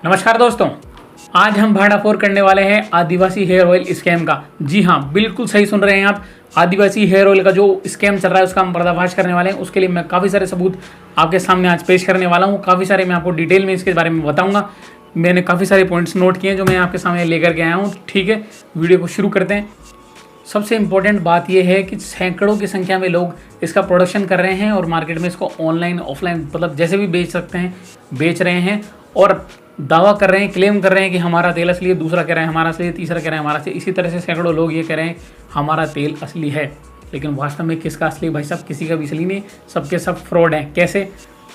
नमस्कार दोस्तों, आज हम भाड़ाफोड़ करने वाले हैं आदिवासी हेयर ऑयल स्कैम का। जी हाँ, बिल्कुल सही सुन रहे हैं आप। आदिवासी हेयर ऑयल का जो स्कैम चल रहा है उसका हम पर्दाफाश करने वाले हैं। उसके लिए मैं काफ़ी सारे सबूत आपके सामने आज पेश करने वाला हूँ। काफ़ी सारे मैं आपको डिटेल में इसके बारे में बताऊँगा। मैंने काफ़ी सारे पॉइंट्स नोट किए हैं जो मैं आपके सामने लेकर के आया हूँ। ठीक है, वीडियो को शुरू करते हैं। सबसे इम्पोर्टेंट बात यह है कि सैकड़ों की संख्या में लोग इसका प्रोडक्शन कर रहे हैं और मार्केट में इसको ऑनलाइन ऑफलाइन मतलब जैसे भी बेच सकते हैं बेच रहे हैं और दावा कर रहे हैं, क्लेम कर रहे हैं कि हमारा तेल असली है, दूसरा कह रहा है हमारा असली है, तीसरा कह रहा है हमारा असली। इसी तरह से सैकड़ों लोग ये कह रहे हैं हमारा तेल असली है, लेकिन वास्तव में किसका असली है भाई साहब? किसी का भी असली नहीं, सबके सब फ्रॉड हैं। कैसे?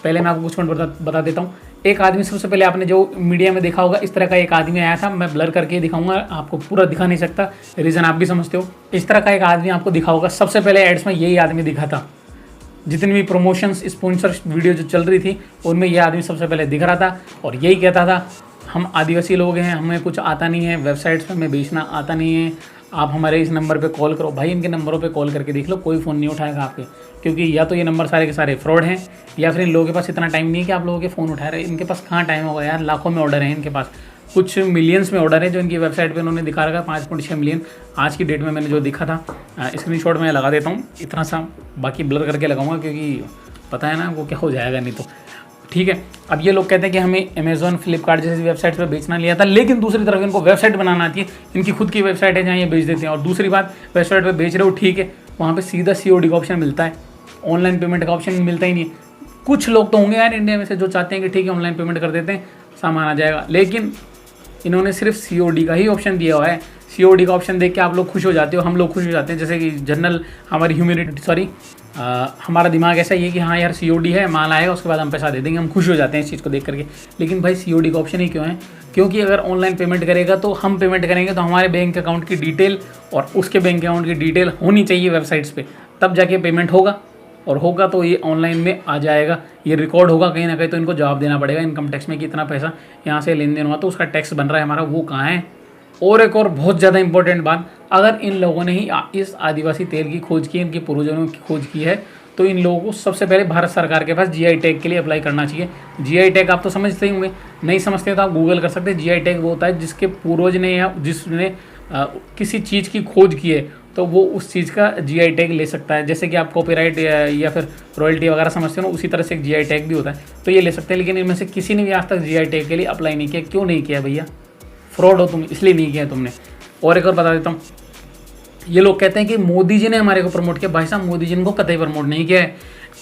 पहले मैं आपको कुछ पॉइंट बता देता हूँ। एक आदमी, सबसे पहले आपने जो मीडिया में देखा होगा, इस तरह का एक आदमी आया था। मैं ब्लर करके दिखाऊंगा, आपको पूरा दिखा नहीं सकता, रीज़न आप भी समझते हो। इस तरह का एक आदमी आपको दिखा होगा। सबसे पहले एड्स में यही आदमी दिखा था। जितनी भी प्रमोशंस स्पॉन्सर वीडियो जो चल रही थी उनमें यह आदमी सबसे पहले दिख रहा था और यही कहता था हम आदिवासी लोग हैं, हमें कुछ आता नहीं है, वेबसाइट्स पे हमें बेचना आता नहीं है, आप हमारे इस नंबर पे कॉल करो। भाई इनके नंबरों पे कॉल करके देख लो, कोई फ़ोन नहीं उठाएगा आपके, क्योंकि या तो ये नंबर सारे के सारे फ्रॉड हैं या फिर इन लोगों के पास इतना टाइम नहीं है कि आप लोगों के फ़ोन उठा रहे हैं। इनके पास कहाँ टाइम होगा यार, लाखों में ऑर्डर हैं इनके पास, कुछ मिलियंस में ऑर्डर है जो इनकी वेबसाइट पे उन्होंने दिखा रखा है। 5.6 मिलियन आज की डेट में मैंने जो दिखा था। स्क्रीनशॉट मैं लगा देता हूँ इतना सा, बाकी ब्लर करके लगाऊंगा क्योंकि पता है ना वो क्या हो जाएगा नहीं तो। ठीक है, अब ये लोग कहते हैं कि हमें अमेजोन फ्लिपकार्ट जैसी वेबसाइट पर बेचना लिया था, लेकिन दूसरी तरफ इनको वेबसाइट बनाना आती है। इनकी खुद की वेबसाइट है जहाँ ये बेच देते हैं। और दूसरी बात, वेबसाइट पर बेच रहे हो ठीक है, वहाँ पे सीधा COD का ऑप्शन मिलता है, ऑनलाइन पेमेंट का ऑप्शन मिलता ही नहीं है। कुछ लोग तो होंगे यार इंडिया में से जो चाहते हैं कि ठीक है ऑनलाइन पेमेंट कर देते हैं, सामान आ जाएगा, लेकिन इन्होंने सिर्फ COD का ही ऑप्शन दिया हुआ है। COD का ऑप्शन देख के आप लोग खुश हो जाते हो, हम लोग खुश हो जाते हैं। जैसे कि जनरल हमारी हमारा दिमाग ऐसा ही है कि हाँ यार COD है, माल आएगा उसके बाद हम पैसा दे देंगे, हम खुश हो जाते हैं इस चीज़ को देख करके। लेकिन भाई COD का ऑप्शन ही क्यों है? क्योंकि अगर ऑनलाइन पेमेंट करेगा तो हम पेमेंट करेंगे तो हमारे बैंक अकाउंट की डिटेल और उसके बैंक अकाउंट की डिटेल होनी चाहिए वेबसाइट्स पे, तब जाके पेमेंट होगा। और होगा तो ये ऑनलाइन में आ जाएगा, ये रिकॉर्ड होगा कहीं ना कहीं, तो इनको जवाब देना पड़ेगा इनकम टैक्स में कि इतना पैसा यहाँ से लेन देन हुआ तो उसका टैक्स बन रहा है हमारा, वो कहाँ है। और एक और बहुत ज़्यादा इंपॉर्टेंट बात, अगर इन लोगों ने ही इस आदिवासी तेल की खोज की, इनके पूर्वजों की खोज की है, तो इन लोगों को सबसे पहले भारत सरकार के पास GI टैग के लिए अप्लाई करना चाहिए। GI टैग आप तो समझते ही होंगे, नहीं समझते तो आप गूगल कर सकते हैं। GI टैग वो होता है जिसके पूर्वज ने या जिसने किसी चीज़ की खोज की है तो वो उस चीज़ का GI टैग ले सकता है। जैसे कि आप कॉपीराइट या फिर रॉयल्टी वगैरह समझते हो ना, उसी तरह से एक GI टैग भी होता है, तो ये ले सकते हैं। लेकिन इनमें से किसी ने भी आज तक GI टैग के लिए अप्लाई नहीं किया। क्यों नहीं किया भैया? फ्रॉड हो तुम, इसलिए नहीं किया तुमने। और एक और बता देता हूँ, ये लोग कहते हैं कि मोदी जी ने हमारे को प्रमोट किया। भाई साहब, मोदी जी ने को कतई प्रमोट नहीं किया है।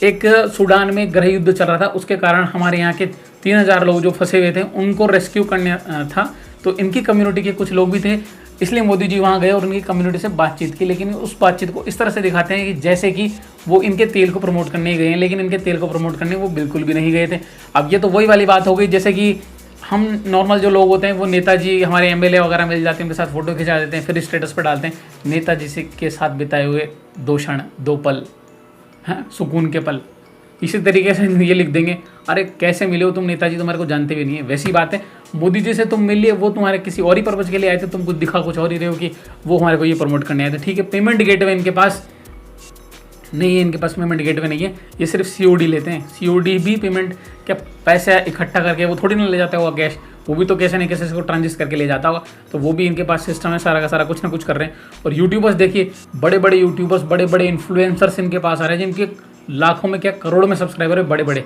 एक सूडान में गृह युद्ध चल रहा था, उसके कारण हमारे यहाँ के 3000 लोग जो फंसे हुए थे उनको रेस्क्यू करने था, तो इनकी कम्युनिटी के कुछ लोग भी थे, इसलिए मोदी जी वहाँ गए और उनकी कम्युनिटी से बातचीत की। लेकिन उस बातचीत को इस तरह से दिखाते हैं कि जैसे कि वो इनके तेल को प्रमोट करने ही गए हैं, लेकिन इनके तेल को प्रमोट करने वो बिल्कुल भी नहीं गए थे। अब ये तो वही वाली बात हो गई, जैसे कि हम नॉर्मल जो लोग होते हैं वो नेताजी, हमारे MLA वगैरह मिल जाते हैं, उनके साथ फोटो खिंचा देते हैं, फिर स्टेटस पर डालते हैं नेताजी से के साथ बिताए हुए 2 क्षण 2 पल, हैं सुकून के पल। इसी तरीके से ये लिख देंगे, अरे कैसे मिले हो तुम, नेताजी तुम्हारे को जानते भी नहीं है। वैसी बात है, मोदी जी से तुम मिल लिए, वो तुम्हारे किसी और ही पर्पज़ के लिए आए थे, तुम कुछ दिखा कुछ और ही रहे हो कि वो हमारे को ये प्रमोट करने आए थे। ठीक है, पेमेंट गेटवे इनके पास नहीं है, इनके पास पेमेंट गेटवे नहीं है, ये सिर्फ COD लेते हैं। COD भी पेमेंट क्या पैसा इकट्ठा करके वो थोड़ी ना ले जाता होगा कैश, वो भी तो कैसे नहीं कैसे इसको ट्रांजिट करके ले जाता होगा, तो वो भी इनके पास सिस्टम है सारा का सारा, कुछ ना कुछ कर रहे हैं। और यूट्यूबर्स देखिए, बड़े बड़े यूट्यूबर्स, बड़े बड़े इन्फ्लुएंसर्स इनके पास आ रहे हैं जिनके लाखों में क्या करोड़ों में सब्सक्राइबर है, बड़े बड़े,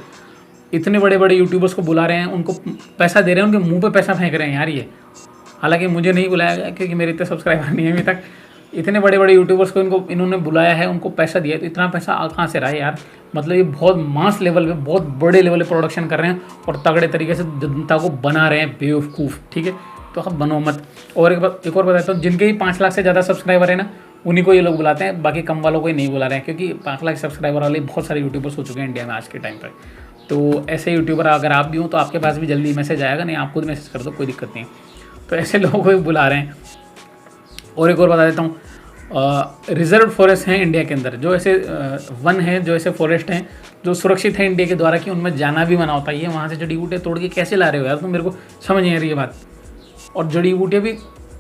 इतने बड़े बड़े यूट्यूबर्स को बुला रहे हैं, उनको पैसा दे रहे हैं, उनके मुँह पर पैसा फेंक रहे हैं यार ये। हालांकि मुझे नहीं बुलाया गया क्योंकि मेरे इतने सब्सक्राइबर नहीं है अभी तक। इतने बड़े बड़े यूट्यूबर्स को इन्होंने बुलाया है, उनको पैसा दिया है, तो इतना पैसा कहाँ से रहा है यार? मतलब ये बहुत मास लेवल पे, बहुत बड़े लेवल पे प्रोडक्शन कर रहे हैं और तगड़े तरीके से जनता को बना रहे हैं बेवकूफ़। ठीक है, तो आप बनो मत। और एक और बताता हूँ, जिनके ही 5 लाख से ज़्यादा सब्सक्राइबर है ना, उन्हीं को ये लोग बुलाते हैं, बाकी कम वालों को ही नहीं बुला रहे हैं, क्योंकि 5 लाख सब्सक्राइबर वाले बहुत सारे यूट्यूबर्स हो चुके हैं इंडिया में आज के टाइम पर। तो ऐसे यूट्यूबर अगर आप भी हो तो आपके पास भी जल्दी मैसेज आएगा, नहीं आप खुद मैसेज कर दो, कोई दिक्कत नहीं है। तो ऐसे लोगों को भी बुला रहे हैं। और एक और बता देता हूँ, रिजर्व फॉरेस्ट हैं इंडिया के अंदर, जो ऐसे वन हैं, जो ऐसे फॉरेस्ट हैं जो सुरक्षित है इंडिया के द्वारा, कि उनमें जाना भी मना होता है। ये वहाँ से जड़ी बूटियाँ तोड़ के कैसे ला रहे हो यार तुम, मेरे को समझ नहीं आ रही है बात। और जड़ी बूटियाँ भी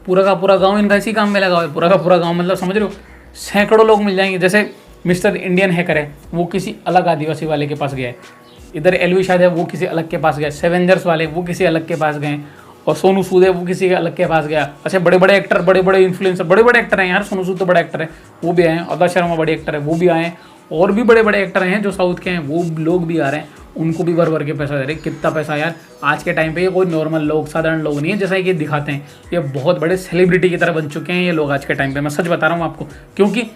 पूरा का पूरा गाँव इनका इसी काम में लगा हुआ है, पूरा का पूरा गाँव, मतलब समझ रहे हो, सैकड़ों लोग मिल जाएंगे। जैसे मिस्टर इंडियन हैकर है, वो किसी अलग आदिवासी वाले के पास गया है, इधर एलवी शायद है वो किसी अलग के पास गया, सेवेंजर्स वाले वो किसी अलग के पास गए, और सोनू सूद है वो किसी अलग के पास गया। अच्छा बड़े बड़े एक्टर, बड़े बड़े इन्फ्लुएंसर, बड़े बड़े एक्टर हैं यार, सोनू सूद तो बड़ा एक्टर है वो भी आए हैं, अदा शर्मा बड़े एक्टर है वो भी आए हैं, और भी बड़े बड़े एक्टर हैं जो साउथ के हैं वो लोग भी आ रहे हैं, उनको भी भर भर के पैसा दे रहे हैं। कितना पैसा यार आज के टाइम पे, ये कोई नॉर्मल लोग, साधारण लोग नहीं है जैसा कि दिखाते हैं, ये बहुत बड़े सेलिब्रिटी की तरह बन चुके हैं ये लोग आज के टाइम पे। मैं सच बता रहा हूँ आपको, क्योंकि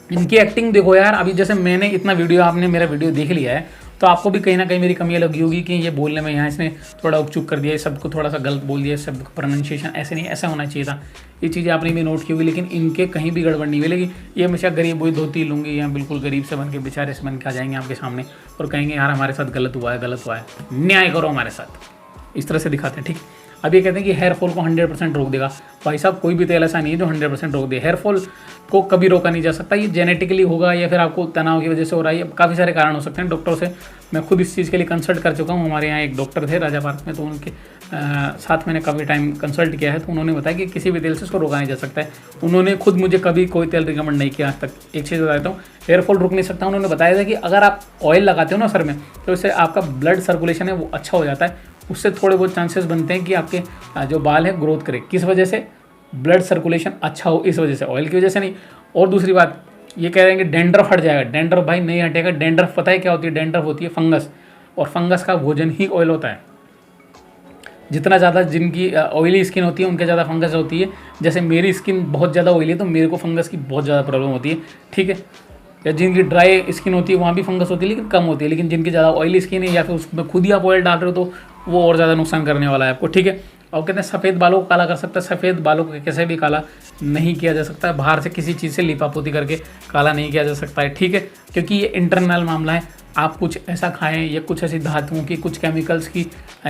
इनकी एक्टिंग देखो यार। अभी जैसे मैंने इतना वीडियो, आपने मेरा वीडियो देख लिया है, तो आपको भी कहीं ना कहीं मेरी कमी लगी होगी कि ये बोलने में यहाँ इसने थोड़ा उपचुक कर दिया, ये सबको थोड़ा सा गलत बोल दिया, सब प्रोनाउंसिएशन ऐसे नहीं, ऐसा होना चाहिए था। ये चीज़ें आपने भी नोट की होगी, लेकिन इनके कहीं भी गड़बड़ नहीं हुई। लेकिन ये हमेशा गरीब वही धोती लूँगी या बिल्कुल गरीब से बन के, बेचारे से बन के आ जाएंगे आपके सामने और कहेंगे यार हमारे साथ गलत हुआ है, गलत हुआ है, न्याय करो हमारे साथ, इस तरह से दिखाते हैं। ठीक, अब ये कहते हैं कि हेयर फॉल को 100% रोक देगा। भाई साहब कोई भी तेल ऐसा नहीं है जो 100% रोक दे। हेयर फॉल को कभी रोका नहीं जा सकता, ये जेनेटिकली होगा या फिर आपको तनाव की वजह से हो रहा है, ये काफ़ी सारे कारण हो सकते हैं। डॉक्टरों से मैं खुद इस चीज़ के लिए कंसल्ट कर चुका हूँ, हमारे यहाँ एक डॉक्टर थे राजा पार्क में, तो उनके साथ मैंने काफ़ी टाइम कंसल्ट किया है, तो उन्होंने बताया कि किसी भी तेल से इसको रोका नहीं जा सकता है। उन्होंने खुद मुझे कभी कोई तेल रिकमेंड नहीं किया आज तक। एक चीज़ बताता हूँ, हेयर फॉल रुक नहीं सकता। उन्होंने बताया था कि अगर आप ऑयल लगाते हो ना सर में, तो इससे आपका ब्लड सर्कुलेशन है वो अच्छा हो जाता है, उससे थोड़े बहुत चांसेस बनते हैं कि आपके जो बाल है ग्रोथ करे। किस वजह से? ब्लड सर्कुलेशन अच्छा हो, इस वजह से, ऑयल की वजह से नहीं। और दूसरी बात ये कह रहे हैं कि डेंड्रफ हट जाएगा। डेंड्रफ भाई नहीं हटेगा। डेंड्रफ पता है क्या होती है? डेंड्रफ होती है फंगस, और फंगस का भोजन ही ऑयल होता है। जितना ज़्यादा जिनकी ऑयली स्किन होती है उनके ज़्यादा फंगस होती है। जैसे मेरी स्किन बहुत ज़्यादा ऑयली है तो मेरे को फंगस की बहुत ज़्यादा प्रॉब्लम होती है, ठीक है। या जिनकी ड्राई स्किन होती है वहाँ भी फंगस होती है लेकिन कम होती है। लेकिन जिनकी ज़्यादा ऑयली स्किन है या फिर उसमें खुद ही आप ऑयल डाल रहे हो तो वो और ज़्यादा नुकसान करने वाला है आपको, ठीक है। और कहते हैं सफ़ेद बालों को काला कर सकता है। सफ़ेद बालों को कैसे भी काला नहीं किया जा सकता है, बाहर से किसी चीज़ से लिपापोती करके काला नहीं किया जा सकता है, ठीक है। क्योंकि ये इंटरनल मामला है। आप कुछ ऐसा खाएं या कुछ ऐसी धातुओं की, कुछ केमिकल्स की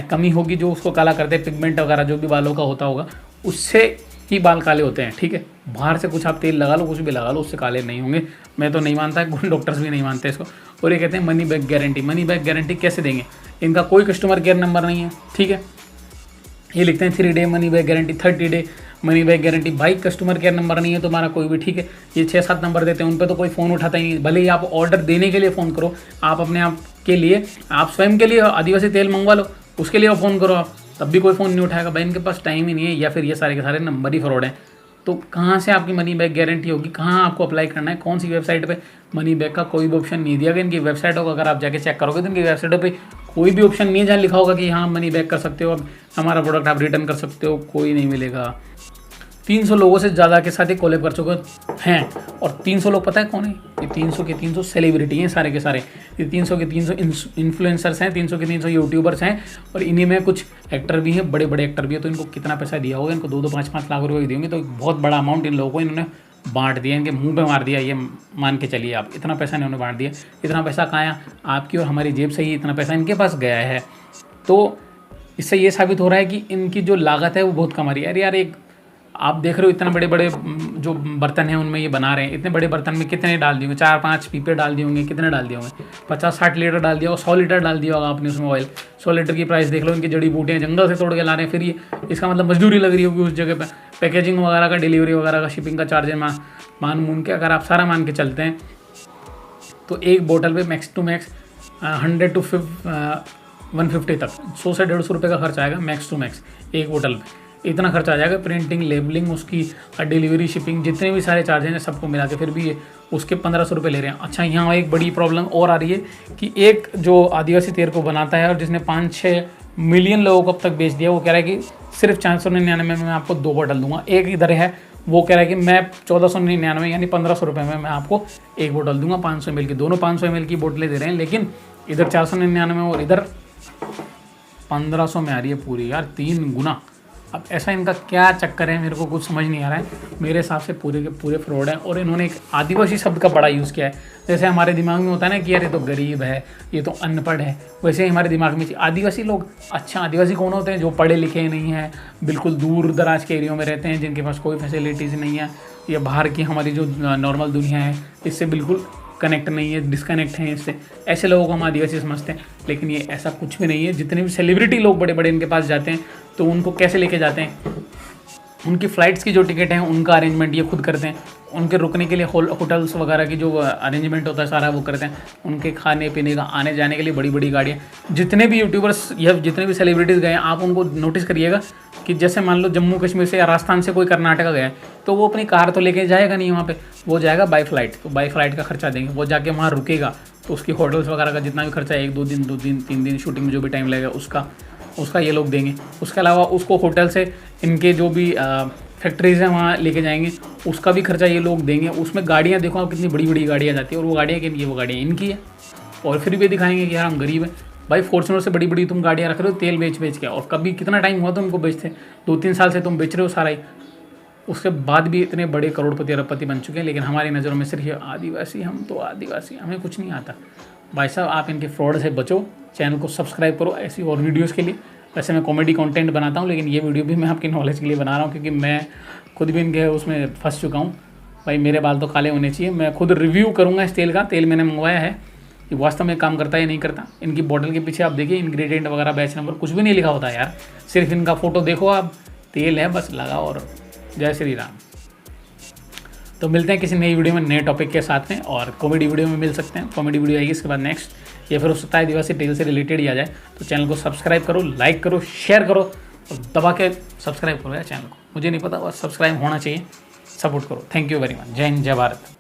कमी होगी जो उसको काला करते हैं, पिगमेंट वगैरह जो भी बालों का होता होगा उससे ही बाल काले होते हैं, ठीक है। बाहर से कुछ आप तेल लगा लो, कुछ भी लगा लो, उससे काले नहीं होंगे। मैं तो नहीं मानता, डॉक्टर्स भी नहीं मानते इसको। और ये कहते हैं money back guarantee. Money back guarantee कैसे देंगे? इनका कोई कस्टमर केयर नंबर नहीं है, ठीक है। ये लिखते हैं 3 day money back guarantee, 30 day money back guarantee. भाई कस्टमर केयर नंबर नहीं है तुम्हारा कोई भी, ठीक है। ये 6-7 नंबर देते हैं, उन पर तो कोई फ़ोन उठाता ही नहीं। भले ही आप ऑर्डर देने के लिए फ़ोन करो, आप अपने आप के लिए, आप स्वयं के लिए आदिवासी तेल मंगवा लो, उसके लिए फ़ोन करो आप, तब भी कोई फ़ोन नहीं उठाएगा। भाई इनके पास टाइम ही नहीं है, या फिर ये सारे के सारे नंबर ही फ्रॉड हैं। तो कहाँ से आपकी मनी बैक गारंटी होगी? कहाँ आपको अप्लाई करना है? कौन सी वेबसाइट पे? मनी बैक का कोई भी ऑप्शन नहीं दिया गया। इनकी वेबसाइट होगा, अगर आप जाके चेक करोगे तो इनकी वेबसाइटों पे कोई भी ऑप्शन नहीं है जहाँ लिखा होगा कि हाँ मनी बैक कर सकते हो, अब हमारा प्रोडक्ट आप रिटर्न कर सकते हो, कोई नहीं मिलेगा। 300 लोगों से ज़्यादा के साथ ही कोलैब कर चुके हैं। और 300 लोग पता है कौन है? ये 300 के 300 सेलिब्रिटी हैं सारे के सारे। ये 300 के 300 इन्फ्लुएंसर्स हैं, 300 के 300 यूट्यूबर्स हैं, और इन्हीं में कुछ एक्टर भी हैं, बड़े बड़े एक्टर भी हैं। तो इनको कितना पैसा दिया होगा? इनको 2-2, 5-5 लाख रुपये दिए होंगे। तो बहुत बड़ा अमाउंट इन लोगों को इन्होंने बांट दिया, इनके मुंह पे मार दिया। ये मान के चलिए आप, इतना पैसा इन्होंने बांट दिया। इतना पैसा कहाँ आया? आपकी और हमारी जेब से ही इतना पैसा इनके पास गया है। तो इससे ये साबित हो रहा है कि इनकी जो लागत है वो बहुत कम आ रही है। अरे यार, एक आप देख रहे हो इतना बड़े बड़े जो बर्तन हैं उनमें ये बना रहे हैं, इतने बड़े बर्तन में कितने डाल दिए होंगे? 4-5 पीपे डाल दिए होंगे, कितने डाल दिए होंगे? 50-60 लीटर डाल दिया होगा, 100 लीटर डाल दिया होगा आपने उसमें ऑयल। 100 लीटर की प्राइस देख लो। इनकी जड़ी बूटियाँ जंगल से तोड़ के ला रहे हैं, फिर ये इसका मतलब मजदूरी लग रही होगी उस जगह पर, पैकेजिंग वगैरह का, डिलीवरी वगैरह का, शिपिंग का चार्ज मान मून के अगर आप सारा मान के चलते हैं तो एक बोतल पे मैक्स टू मैक्स 100 to 150 तक 100 से 150 रुपये का खर्च आएगा मैक्स टू मैक्स एक बोतल पे। इतना खर्च आ जाएगा, प्रिंटिंग, लेबलिंग, उसकी डिलीवरी, शिपिंग, जितने भी सारे चार्जेस हैं सबको मिला के, फिर भी ये उसके 1500 रुपये ले रहे हैं। अच्छा, यहाँ एक बड़ी प्रॉब्लम और आ रही है कि एक जो आदिवासी तेल को बनाता है और जिसने 5-6 मिलियन लोगों को अब तक बेच दिया, वो कह रहा है कि सिर्फ 499 में मैं आपको 2 बोतल दूंगा। एक इधर है वो कह रहा है कि मैं 1499 यानी 1500 रुपये में मैं आपको 1 बोतल दूंगा 500 ml की। दोनों 500 ml की बोतलें दे रहे हैं, लेकिन इधर 499 और इधर 1500 में आ रही है पूरी। यार 3 गुना। अब ऐसा इनका क्या चक्कर है, मेरे को कुछ समझ नहीं आ रहा है। मेरे हिसाब से पूरे के पूरे फ्रॉड हैं। और इन्होंने एक आदिवासी शब्द का बड़ा यूज़ किया है। जैसे हमारे दिमाग में होता है ना कि यार ये तो गरीब है, ये तो अनपढ़ है, वैसे ही हमारे दिमाग में आदिवासी लोग, अच्छा आदिवासी कौन होते हैं? जो पढ़े लिखे नहीं हैं, बिल्कुल दूर दराज के एरियो में रहते हैं, जिनके पास कोई फैसिलिटीज़ नहीं है, या बाहर की हमारी जो नॉर्मल दुनिया है इससे बिल्कुल कनेक्ट नहीं है, डिस्कनेक्ट हैं इससे। ऐसे लोगों को हम आदिवासी समझते हैं, लेकिन ये ऐसा कुछ भी नहीं है। जितने भी सेलिब्रिटी लोग बड़े बड़े इनके पास जाते हैं तो उनको कैसे लेके जाते हैं? उनकी फ़्लाइट्स की जो टिकट हैं उनका अरेंजमेंट ये खुद करते हैं, उनके रुकने के लिए होटल्स वगैरह की जो अरेंजमेंट होता है सारा वो करते हैं, उनके खाने पीने का, आने जाने के लिए बड़ी बड़ी गाड़ियाँ। जितने भी यूट्यूबर्स या जितने भी सेलिब्रिटीज़ गए हैं आप उनको नोटिस करिएगा कि जैसे मान लो जम्मू कश्मीर से या राजस्थान से कोई कर्नाटका गया है तो वो अपनी कार तो लेके जाएगा नहीं वहाँ पे, वो जाएगा बाई फ्लाइट। तो बाई फ्लाइट का खर्चा देंगे, वो जाके वहाँ रुकेगा तो उसकी होटल्स वगैरह का जितना भी खर्चा है, 1-2 दिन 3 दिन शूटिंग में जो भी टाइम लगेगा उसका ये लोग देंगे। उसके अलावा उसको होटल से इनके जो भी फैक्ट्रीज हैं वहाँ लेके जाएंगे, उसका भी खर्चा ये लोग देंगे। उसमें गाड़ियाँ देखो आप कितनी बड़ी बड़ी गाड़ियाँ जाती है, और वो गाड़ियाँ किनकी है? वो गाड़ियाँ इनकी है। और फिर भी दिखाएंगे कि यार हम गरीब हैं। भाई फॉर्च्यूनर से बड़ी बड़ी तुम गाड़ियाँ रख रहे हो तेल बेच के, और कभी कितना टाइम हुआ तुमको बेचते? 2-3 साल से तुम बेच रहे हो सारा ही। उसके बाद भी इतने बड़े करोड़पति अरबपति बन चुके हैं, लेकिन हमारी नज़रों में सिर्फ ये आदिवासी, हम तो आदिवासी, हमें कुछ नहीं आता। भाई साहब आप इनके फ्रॉड से बचो, चैनल को सब्सक्राइब करो ऐसी और वीडियोज़ के लिए। वैसे मैं कॉमेडी कंटेंट बनाता हूँ, लेकिन ये वीडियो भी मैं आपकी नॉलेज के लिए बना रहा हूँ, क्योंकि मैं खुद भी इनके उसमें फंस चुका हूँ। भाई मेरे बाल तो काले होने चाहिए। मैं खुद रिव्यू करूँगा इस तेल का। तेल मैंने मंगवाया है कि वास्तव में काम करता है या नहीं करता। इनकी बॉटल के पीछे आप देखिए इंग्रेडिएंट वगैरह, बैच नंबर कुछ भी नहीं लिखा होता यार, सिर्फ इनका फ़ोटो देखो आप, तेल है बस लगा, और जय श्री राम। तो मिलते हैं किसी नई वीडियो में नए टॉपिक के साथ में, और कॉमेडी वीडियो में मिल सकते हैं। कॉमेडी वीडियो आएगी इसके बाद नेक्स्ट, या फिर हो सकता है आदिवासी टेल से रिलेटेड ही आ जाए। तो चैनल को सब्सक्राइब करो, लाइक करो, शेयर करो, और दबा के सब्सक्राइब करो यार चैनल को। मुझे नहीं पता, बस सब्सक्राइब होना चाहिए, सपोर्ट करो। Thank you very much. जय हिंद, जय भारत।